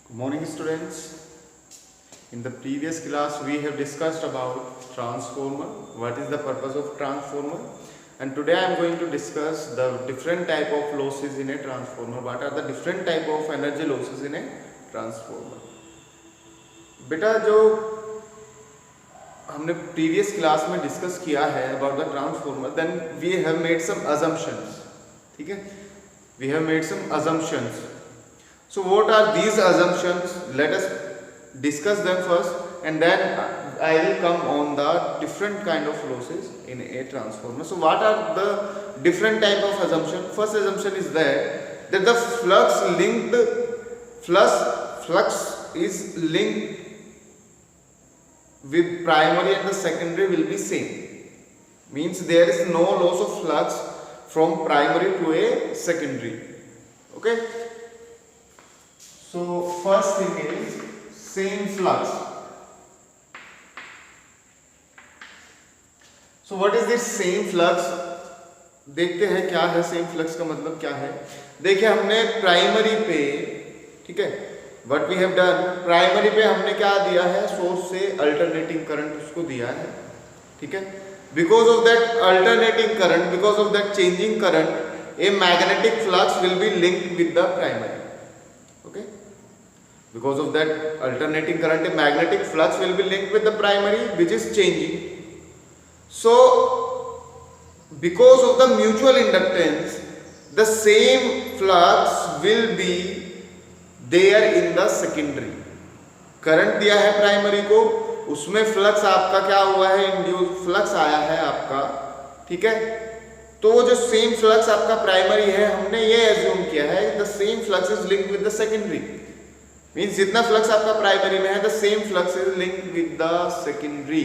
Good morning, students. In the previous class we have discussed about transformer, what is the purpose of transformer, and today I am going to discuss the different type of losses in a transformer. What are the different type of energy losses in a transformer? बेटा जो हमने previous class में discuss किया है about the transformer, then we have made some assumptions. ठीक है, we have made some assumptions. So what are these assumptions? Let us discuss them first, and then I will come on the different kind of losses in a transformer. So what are the different type of assumption? First assumption is that the flux is linked with primary and the secondary will be same. Means there is no loss of flux from primary to a secondary. Okay. So first thing is same flux. So what is this same flux? देखते हैं क्या है same flux का मतलब क्या है. देखिए हमने प्राइमरी पे, ठीक है, what we have done, primary पे हमने क्या दिया है, सोर्स से अल्टरनेटिंग करंट उसको दिया है. ठीक है, because of that alternating current, because of that changing current, a magnetic flux will be linked with the primary. Okay, because of that alternating current, a magnetic flux will be linked with the primary which is changing. So because of the mutual inductance, the same flux will be there in the secondary. Current दिया है primary को, उसमें flux आपका क्या हुआ है, induce flux आया है आपका. ठीक है, तो वो जो सेम फ्लक्स आपका प्राइमरी है, हमने ये एज्यूम किया है the same flux is linked with the secondary. Means जितना फ्लक्स आपका प्राइमरी में है, the same flux is linked with the secondary.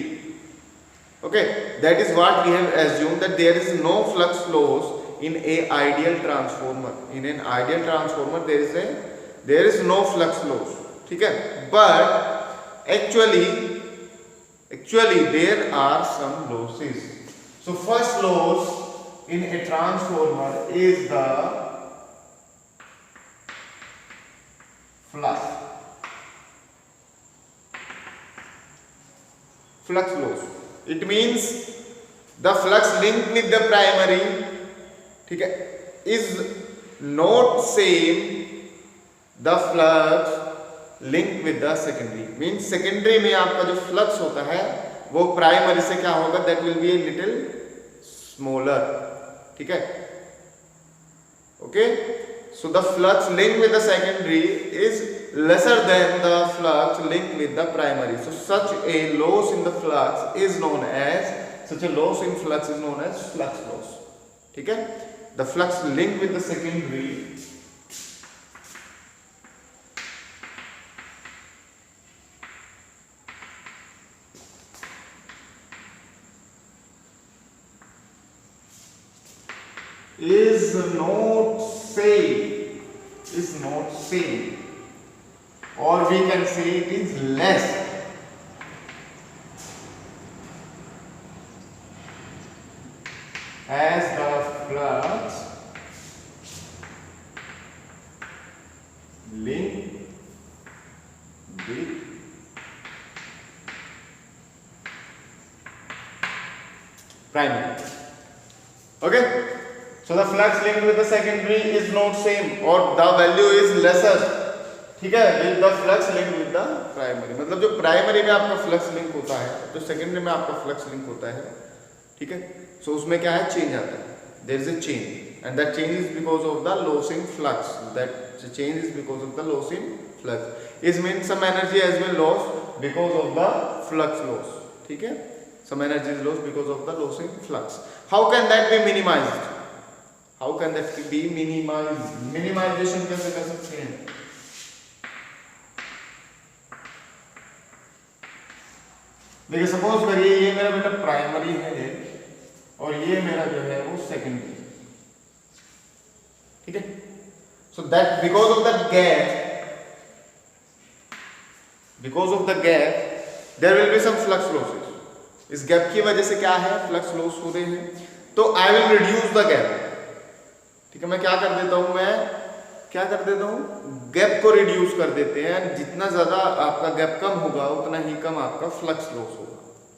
Okay, that is what we have assume that there is no flux loss in a ideal transformer. In an ideal transformer there is no flux loss. ठीक है, but actually there are some losses. So first loss in a transformer is the flux loss. It means the flux linked with the primary, ठीक है, is not same the flux linked with the secondary. Means secondary में आपका जो flux होता है वो primary से क्या होगा, that will be a little smaller. ठीक है, okay. So the flux link with the secondary is lesser than the flux link with the primary. So such a loss in the flux is known as, such a loss in flux is known as flux loss. ठीक है, the flux link with the secondary is not same, or we can say it is less as the flux linked with primary. Okay, so the flux linked with the secondary is not same or the value is lesser. ठीक है, with the flux linked with the primary. मतलब जो primary में आपका flux link होता है, जो secondary में आपका फ्लक्स लिंक होता है, ठीक है, सो उसमें क्या है, चेंज आता है. There is a change and that change is because of the loss in flux. That change is because of the loss in flux. Is mean some energy has been lost because of the flux loss. ठीक है, some energy is lost because of the loss in flux. How can that be minimized? How can that be minimized? Minimization कैसे कर सकते हैं? देखिए, suppose करिए ये मेरा बेटा प्राइमरी है और ये मेरा जो है वो सेकेंडरी. ठीक है, so that because of that gap there will be some flux losses. इस गैप की वजह से क्या है, फ्लक्स लॉस हो रहे हैं. तो I will reduce the gap. ठीक है, मैं क्या कर देता हूं, मैं क्या कर देता हूँ, गैप को रिड्यूस कर देते हैं। जितना ज्यादा आपका गैप कम होगा उतना ही कम आपका फ्लक्स लॉस होगा,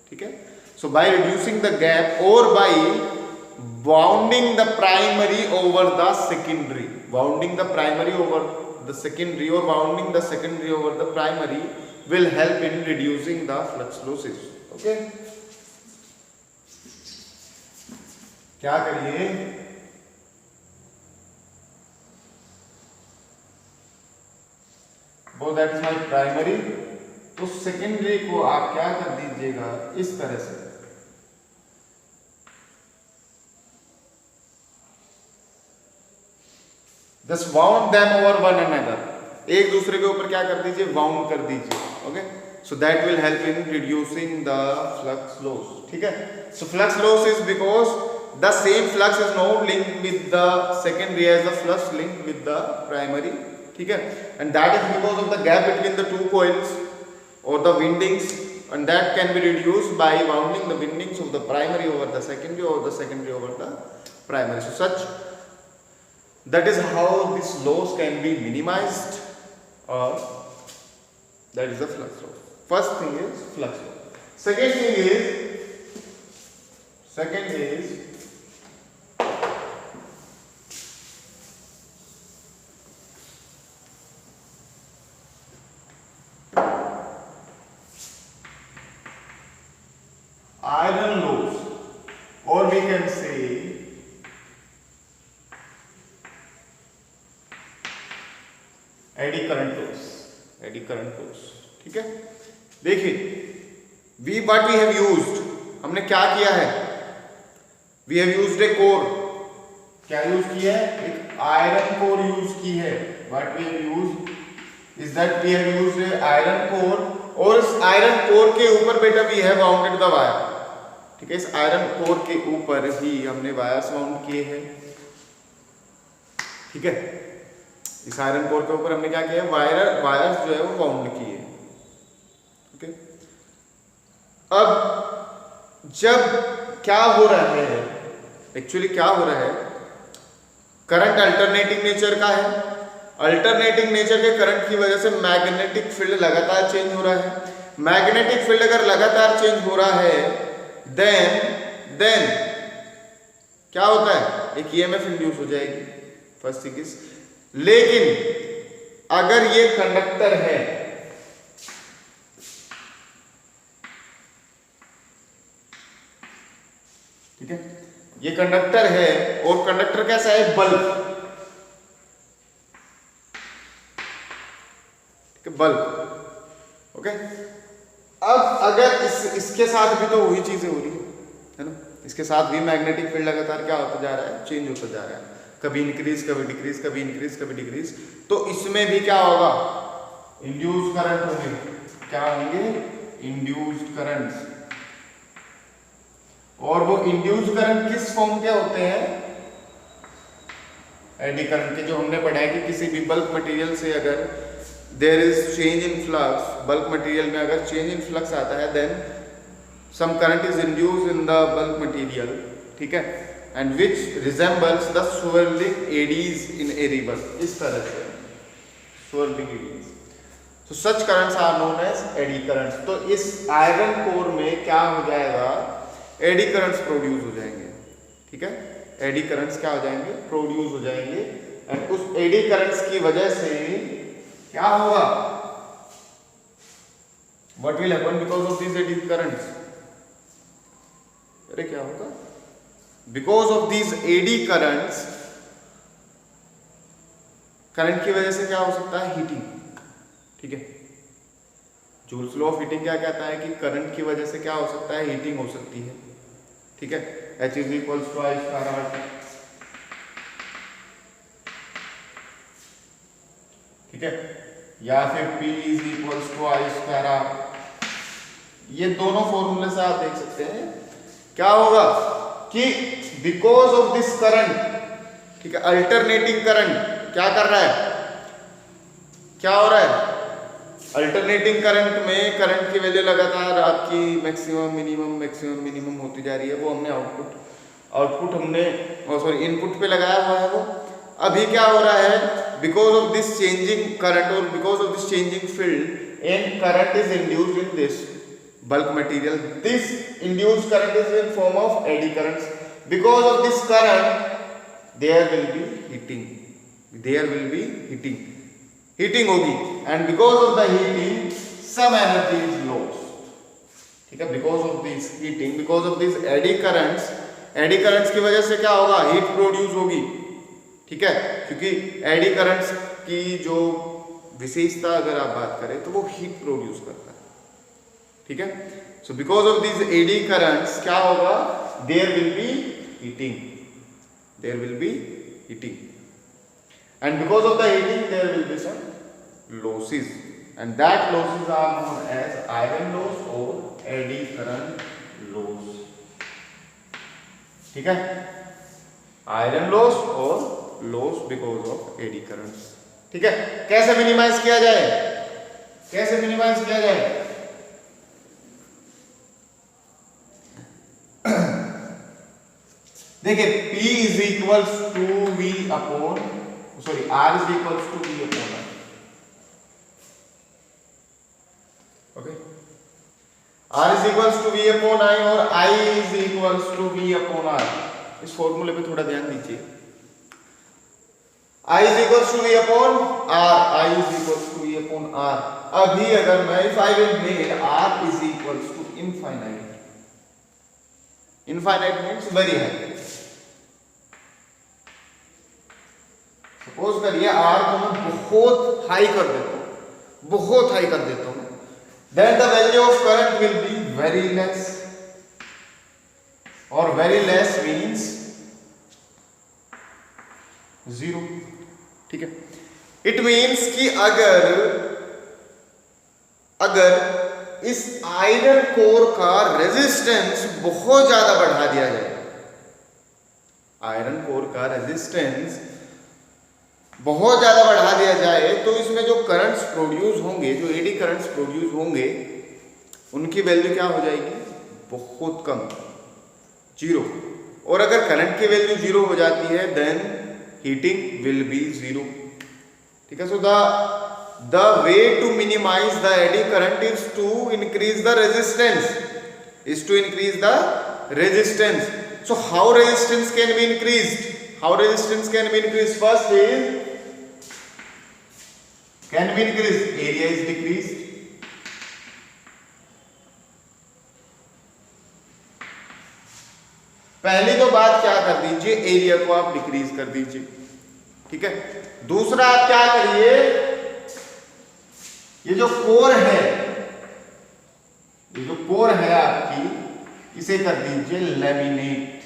ठीक है। So by reducing the gap और by bounding the primary over the secondary, bounding the primary over the secondary और bounding the secondary over the primary will help in reducing the flux losses. Okay? क्या करिए, वो that is my primary, तो secondary को आप क्या कर दीजिएगा इस तरह से, just wound them over one another, एक दूसरे के ऊपर क्या कर दीजिए, वाउंड कर दीजिए। Okay, so that will help in reducing the flux loss, ठीक है। So flux loss is because the same flux is not linked with the secondary as the flux linked with the primary, ठीक है। And that is because of the gap between the two coils और the windings, and that can be reduced by wounding the windings of the primary over the secondary और the secondary over the primary. So such that is how this loss can be minimized, or that is the flux loss. First thing is flux loss. Second is iron loss, or we can say eddy current loss, eddy current loss, ठीक है। देखिए we what we have used, हमने क्या किया है, we have used a core, क्या use किया है, एक आयरन कोर यूज की है। What we have used is that we have used a iron core, और इस आयरन कोर के ऊपर बेटा we have wounded the wire, ठीक है। इस आयरन कोर के ऊपर ही हमने वायर्स वाउंड किए हैं, ठीक है। इस आयरन कोर के ऊपर हमने क्या किया, वायर्स जो है वो वाउंड किए, ओके। अब जब क्या हो रहा है, एक्चुअली क्या हो रहा है, करंट अल्टरनेटिंग नेचर का है, अल्टरनेटिंग नेचर के करंट की वजह से मैग्नेटिक फील्ड लगातार चेंज हो रहा है। मैग्नेटिक फील्ड अगर लगातार चेंज हो रहा है देन क्या होता है, एक ईएमएफ इंड्यूस हो जाएगी, फर्स्ट थिंग इज। लेकिन अगर ये कंडक्टर है, ठीक है, ये कंडक्टर है और कंडक्टर कैसा है, बल्ब, ठीक है, बल्ब, ओके। अब अगर इसके साथ भी तो वही चीजें हो रही है ना, इसके साथ भी मैग्नेटिक फील्ड लगातार क्या होता जा रहा है, चेंज होता जा रहा है, कभी इंक्रीज कभी डिक्रीज, कभी इंक्रीज कभी डिक्रीज। तो इसमें भी क्या होगा, इंड्यूस्ड करंट होंगे, क्या होंगे, इंड्यूस्ड करंट्स। और वो इंड्यूस्ड करंट किस फॉर्म के होते हैं, एडी करंट के, जो हमने पढ़ा है कि किसी भी बल्क मटेरियल से अगर there is change in flux, bulk material में अगर चेंज इन फ्लक्स आता है then some current is induced in the bulk material, ठीक है, and which resembles the swirling eddies in a river, इस तरह से swirling eddies, so such currents are known as eddy currents। तो इस iron core में क्या हो जाएगा, एडी करंट्स प्रोड्यूस हो जाएंगे, ठीक है, एडी करंट्स क्या हो जाएंगे, प्रोड्यूस हो जाएंगे। एंड उस एडी करंट्स की वजह से क्या होगा, what will happen because of this eddy currents, अरे क्या होगा, because of these eddy currents, current की वजह से क्या हो सकता है, हीटिंग, ठीक है। जूल्स लॉ ऑफ हीटिंग क्या कहता है कि करंट की वजह से क्या हो सकता है, हीटिंग हो सकती है, ठीक है। H is equals to I square R, ठीक है, या फिर P is equals to I square R. ये दोनों फॉर्मूले से आप देख सकते हैं क्या होगा कि बिकॉज ऑफ दिस करंट, ठीक है, अल्टरनेटिंग करंट क्या कर रहा है, क्या हो रहा है, अल्टरनेटिंग करंट में करंट की वैल्यू लगातार आपकी मैक्सिमम मिनिमम होती जा रही है। वो हमने आउटपुट हमने सॉरी इनपुट पे लगाया हुआ है वो, अभी क्या हो रहा है, because of this changing current और because of this changing field and current is induced in this bulk material. This induced current is in form of eddy currents. Because of this current, there will be heating. There will be heating. Heating होगी, and because of the heating, some energy is lost. ठीक है? Because of this heating, because of these eddy currents की वजह से क्या होगा? Heat produce होगी. ठीक है? क्योंकि eddy currents की जो विशेषता अगर आप बात करें तो वो heat produce करता है. ठीक है? So because of this eddy currents क्या होगा? There will be heating. There will be heating, and because of the heating there will be some losses, and that losses are known as iron loss और eddy current loss. ठीक है? Iron loss और loss because of eddy currents. ठीक है? कैसे minimise किया जाए? कैसे मिनिमाइज किया जाए? देखिए, P is equals to V upon R is equals to V upon R. Okay, R is equals to V upon I और I is equals to V upon R. इस फॉर्मूले पे थोड़ा ध्यान दीजिए. I is equals to V upon R, I is equals to V upon R. अभी अगर मैं if I will make R is equals to infinite. Infinite means very high. Suppose करिए R को मैं बहुत हाई कर देता हूं, बहुत हाई कर देता हूं, then the value of current will be very less, और very less means 0. ठीक है? It means कि अगर इस आयरन कोर का रेजिस्टेंस बहुत ज्यादा बढ़ा दिया जाए, आयरन कोर का रेजिस्टेंस बहुत ज्यादा बढ़ा दिया जाए, तो इसमें जो करंट्स प्रोड्यूस होंगे, जो एडी करंट्स प्रोड्यूस होंगे, उनकी वैल्यू क्या हो जाएगी? बहुत कम, 0. और अगर करंट की वैल्यू 0 हो जाती है, देन हीटिंग विल बी 0. ठीक है? So the way to minimize the eddy current is to increase the resistance. So how resistance can be increased? How resistance can be increased? First is can be increased, area is decreased. पहली तो बात क्या कर दीजिए, area को आप decrease कर दीजिए. ठीक है? दूसरा आप क्या करिए, ये जो कोर है आपकी, इसे कर दीजिए लैमिनेट.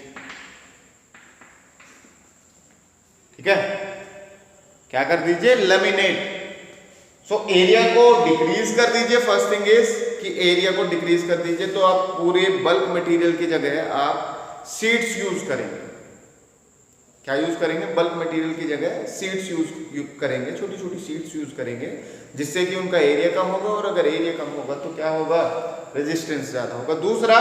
ठीक है? क्या कर दीजिए? लैमिनेट. सो एरिया को डिक्रीज कर दीजिए. फर्स्ट थिंग इज कि एरिया को डिक्रीज कर दीजिए, तो आप पूरे बल्क मटेरियल की जगह आप शीट्स यूज करेंगे. क्या यूज करेंगे? बल्क मटेरियल की जगह शीट्स यूज करेंगे, छोटी छोटी शीट्स यूज करेंगे, जिससे कि उनका एरिया कम होगा, और अगर एरिया कम होगा तो क्या होगा? रेजिस्टेंस ज्यादा होगा. दूसरा,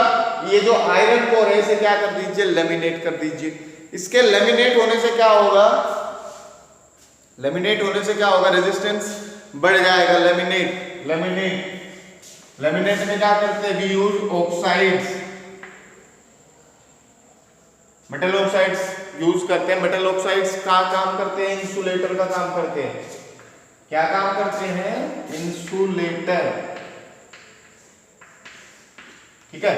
ये जो आयरन कोर है, इसे क्या कर दीजिए? लेमिनेट कर दीजिए. इसके लेमिनेट होने से क्या होगा? लेमिनेट होने से क्या होगा? रेजिस्टेंस बढ़ जाएगा. लेमिनेट में क्या करते हैं? We use oxides, metal oxides use करते हैं. मेटल ऑक्साइड्स का काम करते हैं? इंसुलेटर का काम करते हैं. क्या काम करते हैं? इंसुलेटर. ठीक है?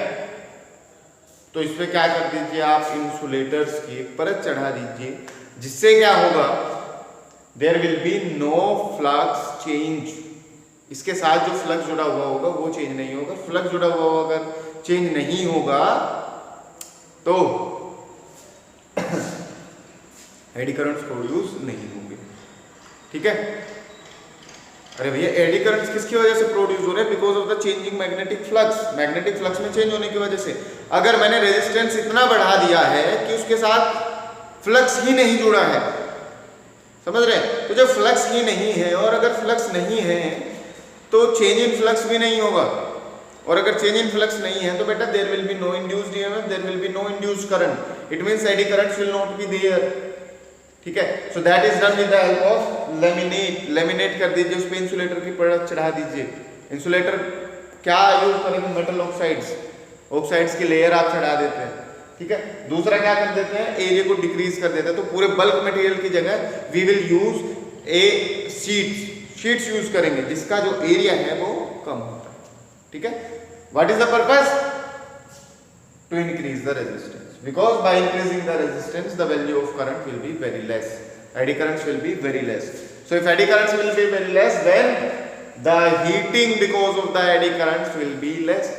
तो इस पे क्या कर दीजिए आप? इंसुलेटर्स की एक परत चढ़ा दीजिए, जिससे क्या होगा? There will be no flux change. इसके साथ जो फ्लक्स जुड़ा हुआ होगा वो चेंज नहीं होगा. फ्लक्स जुड़ा हुआ अगर चेंज नहीं होगा तो एडी करंट्स प्रोड्यूस नहीं होंगे. ठीक है? अरे भैया, एडी करंट्स किसकी वजह से प्रोड्यूस हो रहे हैं? Because of the changing magnetic flux. Magnetic flux में चेंज होने की वजह से. अगर मैंने रेजिस्टेंस इतना बढ़ा दिया है कि उसके साथ फ्लक्स ही नहीं जुड़ा है, समझ रहे हैं? तो जब फ्लक्स ही नहीं है, और अगर फ्लक्स नहीं है तो चेंज इन फ्लक्स भी नहीं होगा, और अगर चेंज इन फ्लक्स नहीं है तो बेटा there will be no induced EMF, there will be no induced current. It means eddy currents will not be there. ठीक है। So that is done with the help of laminate. Laminate कर दीजिए, उस पे इंसुलेटर की परत चढ़ा दीजिए। इंसुलेटर क्या यूज करेंगे, मेटल ऑक्साइड्स, ऑक्साइड्स की लेयर आप चढ़ा देते हैं, ठीक है। दूसरा क्या कर देते हैं, एरिया को डिक्रीज कर देते हैं। तो पूरे बल्क मटेरियल की जगह we will use a sheets use करेंगे जिसका जो एरिया है वो कम होता है, ठीक है। What is the purpose, to increase the resistance, because by increasing the resistance the value of current will be very less, eddy currents will be very less. So if eddy currents will be very less then the heating because of the eddy currents will be less,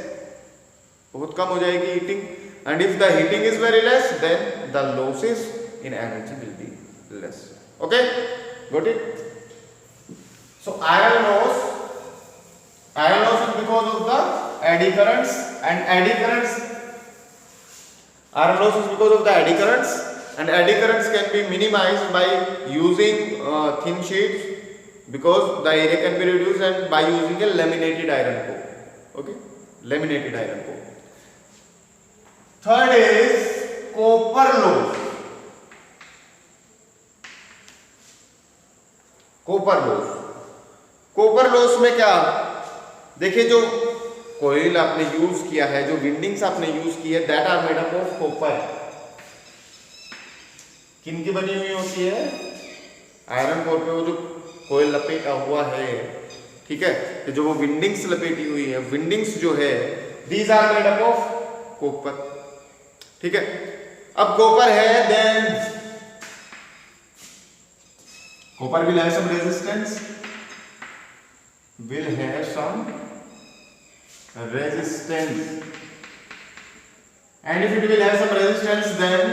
बहुत कम हो जाएगी heating. And if the heating is very less then the losses in energy will be less. Okay, got it. So iron loss is because of the eddy currents, and eddy currents, iron loss is because of the eddy currents, and eddy currents can be minimized by using thin sheets, because the area can be reduced, and by using a laminated iron core. Okay, laminated iron core. Third is copper loss. Copper loss, copper loss में क्या, देखिए जो कोयल आपने use किया है, जो windings आपने use की है, that are made up of copper. किन की बनी हुई होती है, आयरन कोर पे वो जो कोयल लपेटा हुआ है, ठीक है। तो जो वो विंडिंग्स लपेटी हुई है, विंडिंग्स जो है these are made up of copper, ठीक है। अब कॉपर है, then copper will have some resistance, will have some resistance, and if it will have some resistance then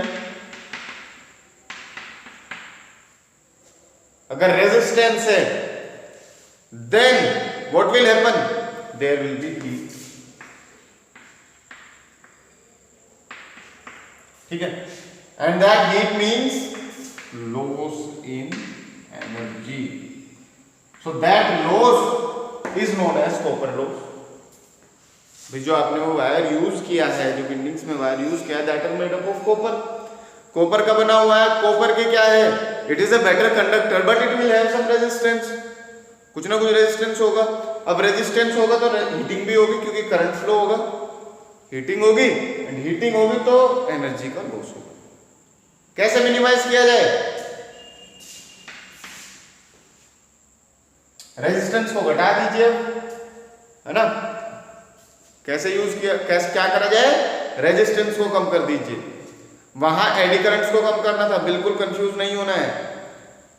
अगर resistance है then what will happen, there will be heat, ठीक है। and that heat means loss in energy, so that loss is known as copper loss। भाई जो आपने वो wire use किया है, जो विंडिंग्स में वायर यूज किया है, that is made up of copper. Copper का बना हुआ है, कॉपर के क्या है, it is a better conductor but it will have some resistance, कुछ ना कुछ रेजिस्टेंस होगा। अब रेजिस्टेंस होगा तो हीटिंग भी होगी, क्योंकि करंट फ्लो होगा, हीटिंग होगी, एंड हीटिंग होगी तो एनर्जी का लॉस होगा। कैसे मिनिमाइज किया जाए, रेजिस्टेंस को घटा दीजिए, है ना। कैसे यूज किया, कैसे क्या करा जाए, रेजिस्टेंस को कम कर दीजिए। वहां एडी करंट्स को कम करना था, बिल्कुल कंफ्यूज नहीं होना है।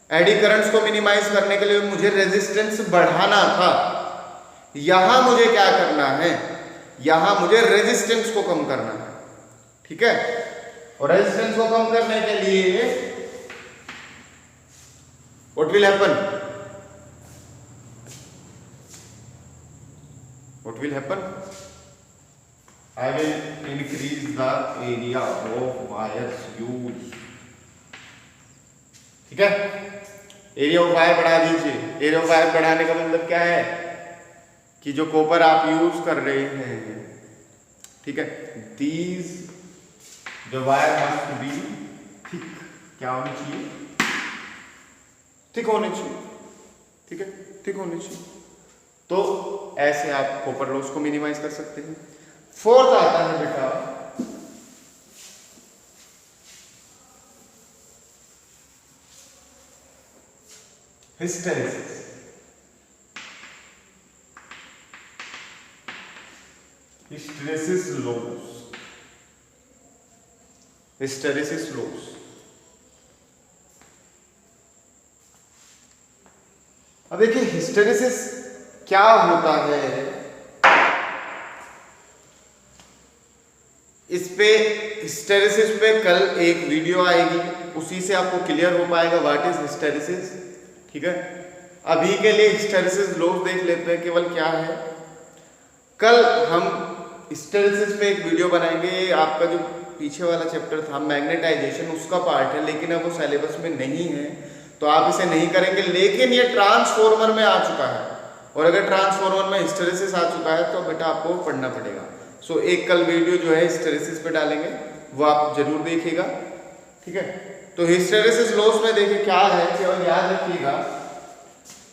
एडी करंट्स को मिनिमाइज करने के लिए मुझे रेजिस्टेंस बढ़ाना था, यहां मुझे क्या करना है, यहां मुझे रेजिस्टेंस को कम करना है, ठीक है। और रेजिस्टेंस को कम करने के लिए what will happen, what will happen, I will increase the area of wires used, ठीक है। एरिया ऑफ वायर बढ़ा दीजिए। एरिया ऑफ वायर बढ़ाने का मतलब क्या है कि जो कॉपर आप यूज कर रहे हैं, ठीक है, these the wire must be thick, क्या होनी चाहिए, थिक होनी चाहिए, ठीक है, थिक होनी चाहिए। तो ऐसे आप कॉपर लॉस को मिनिमाइज कर सकते हैं। फोर्थ आता है बेटा hysteresis. Hysteresis loss, hysteresis loss. अब देखिए हिस्टेरेसिस क्या होता है, इस पे हिस्टेरेसिस पे कल एक वीडियो आएगी, उसी से आपको क्लियर हो पाएगा व्हाट इज हिस्टेरेसिस, ठीक है। अभी के लिए हिस्टेरेसिस लॉस देख लेते हैं केवल क्या है। कल हम हिस्टेरेसिस पे एक वीडियो बनाएंगे, आपका जो पीछे वाला चैप्टर था मैग्नेटाइजेशन, उसका पार्ट है, लेकिन अब वो सिलेबस में नहीं है तो आप इसे नहीं करेंगे। लेकिन ये ट्रांसफॉर्मर में आ चुका है, और अगर ट्रांसफॉर्मर में हिस्टेरेसिस आ चुका है तो बेटा आपको पढ़ना पड़ेगा। सो एक कल वीडियो जो है हिस्टेरेसिस पे डालेंगे, वो आप जरूर देखिएगा, ठीक है। तो हिस्टेरेसिस लॉस में देखिए क्या है, केवल याद रखिएगा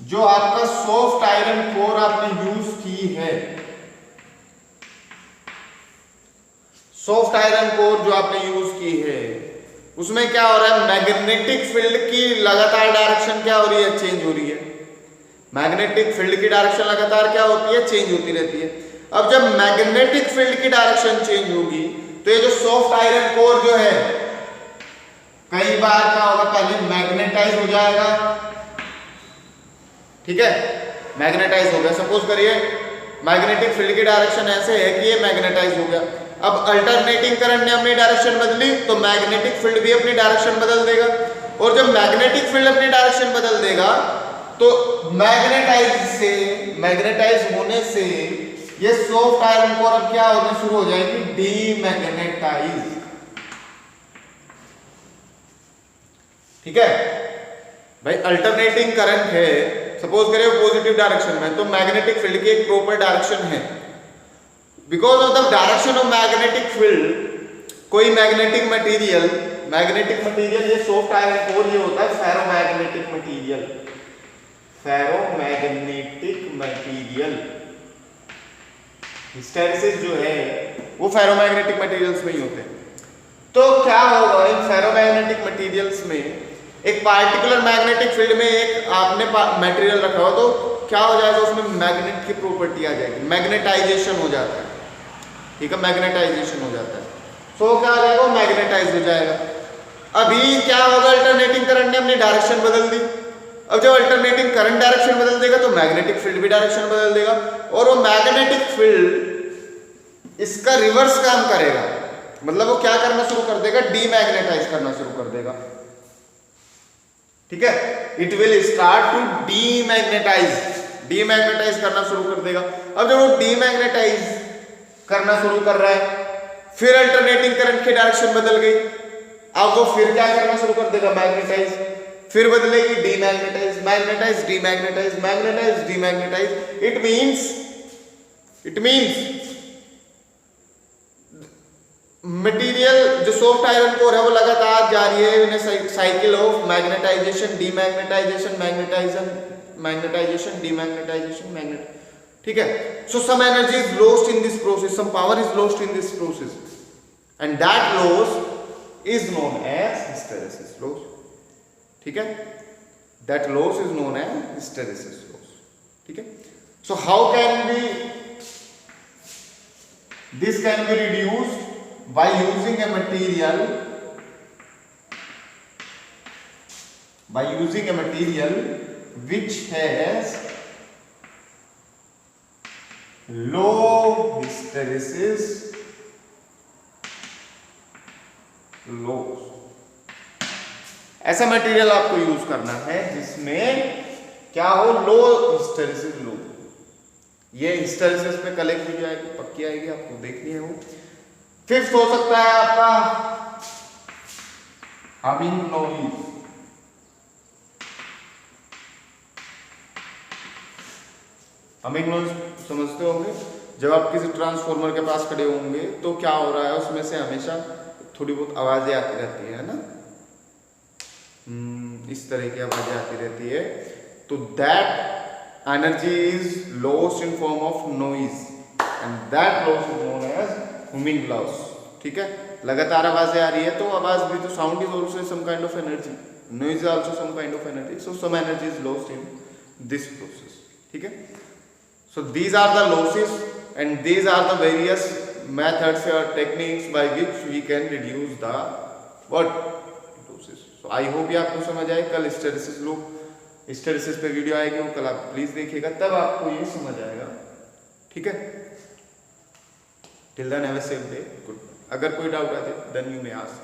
जो आपका सॉफ्ट आयरन कोर आपने यूज की है, सॉफ्ट आयरन कोर जो आपने यूज की है, उसमें क्या हो रहा है, मैग्नेटिक फील्ड की लगातार डायरेक्शन क्या हो रही है, चेंज हो रही है। मैग्नेटिक फील्ड की डायरेक्शन लगातार क्या होती है, चेंज होती रहती है। अब जब मैग्नेटिक फील्ड की डायरेक्शन चेंज होगी तो ये जो सॉफ्ट आयरन कोर जो है कई बार क्या होगा, पहले मैग्नेटाइज हो जाएगा, ठीक है, मैग्नेटाइज हो गया। सपोज करिए मैग्नेटिक फील्ड की डायरेक्शन ऐसे है कि ये मैग्नेटाइज हो गया। अब अल्टरनेटिंग करंट ने अपनी डायरेक्शन बदली तो मैग्नेटिक फील्ड भी अपनी डायरेक्शन बदल देगा, और जब मैग्नेटिक फील्ड अपनी डायरेक्शन बदल देगा तो मैग्नेटाइज होने से ये सॉफ्ट आयरन कोर अब क्या होने शुरू हो जाएगी, डीमैग्नेटाइज, ठीक है भाई। अल्टरनेटिंग करंट है, सपोज करिए पॉजिटिव डायरेक्शन में, तो मैग्नेटिक फील्ड की एक प्रॉपर डायरेक्शन है। Because of the direction of magnetic field कोई मैग्नेटिक मटेरियल ये सॉफ्ट आयरन कोर ये होता है फेरोमैग्नेटिक मटेरियल। हिस्टेरेसिस जो है वो फेरोमैग्नेटिक मटेरियल्स में ही होते हैं। तो क्या होगा, इन फेरोमैग्नेटिक मटेरियल्स में एक पार्टिकुलर मैग्नेटिक फील्ड में एक आपने मटेरियल रखा हो तो क्या हो जाएगा, उसमें मैग्नेट की प्रॉपर्टी आ जाएगी, मैग्नेटाइजेशन हो जाता है, ठीक है, मैग्नेटाइजेशन हो जाता है। सो क्या हो जाएगा, मैग्नेटाइज हो जाएगा। अभी क्या होगा, अल्टरनेटिंग करंट ने अपनी डायरेक्शन बदल दी। अब जब अल्टरनेटिंग करंट डायरेक्शन बदल देगा तो मैग्नेटिक फील्ड भी डायरेक्शन बदल देगा, और वो मैग्नेटिक फील्ड इसका रिवर्स काम करेगा, मतलब वो क्या करना शुरू कर देगा, डीमैग्नेटाइज करना शुरू कर देगा, ठीक है। It will start to demagnetize करना शुरू कर देगा। अब जब वो डीमैग्नेटाइज करना शुरू कर रहा है, फिर अल्टरनेटिंग करंट की डायरेक्शन बदल गई, अब वो फिर क्या करना शुरू कर देगा, मैग्नेटाइज, फिर बदलेगी demagnetise, magnetise, demagnetise, magnetise, demagnetise. It means material जो सॉफ्ट आयरन कोर है वो लगातार जारी है in cycle of magnetisation, demagnetisation, magnetisation, demagnetisation, magnet, ठीक है। So some energy is lost in this process, some power is lost in this process, and that loss is known as hysteresis loss, ठीक है। That loss is known as hysteresis loss, ठीक है। So how can be this can be reduced by using a material which has low hysteresis loss। ऐसा material आपको use करना है जिसमें क्या हो, लो हिस्टेरेसिस लो। ये हिस्टेरेसिस पे कलेक्ट हो जाएगी, पक्की आएगी, आपको देखनी है वो। फिफ्थ हो सकता है आपका हमिंग नॉइज। हमिंग नॉइज समझते होंगे, जब आप किसी ट्रांसफार्मर के पास खड़े होंगे तो क्या हो रहा है, उसमें से हमेशा थोड़ी बहुत आवाजें आती रहती है ना, इस तरह की आवाजें आती रहती है। तो that energy is lost in form of noise and that loss is known as humming loss, ठीक है। लगातार आवाजें आ रही है तो आवाज भी, तो sound is also some kind of energy, noise is also some kind of energy, so some energy is lost in this process, ठीक है। So these are the losses and these are the various methods or techniques by which we can reduce the what losses। So I hope ये आपको समझ आए। कल hysteresis लो, hysteresis पे video आएगी, वो कल आप प्लीज देखिएगा, तब आपको ये समझ आएगा, ठीक है। Till then have a safe day, good. अगर कोई डाउट आते देन यू मे आस्क।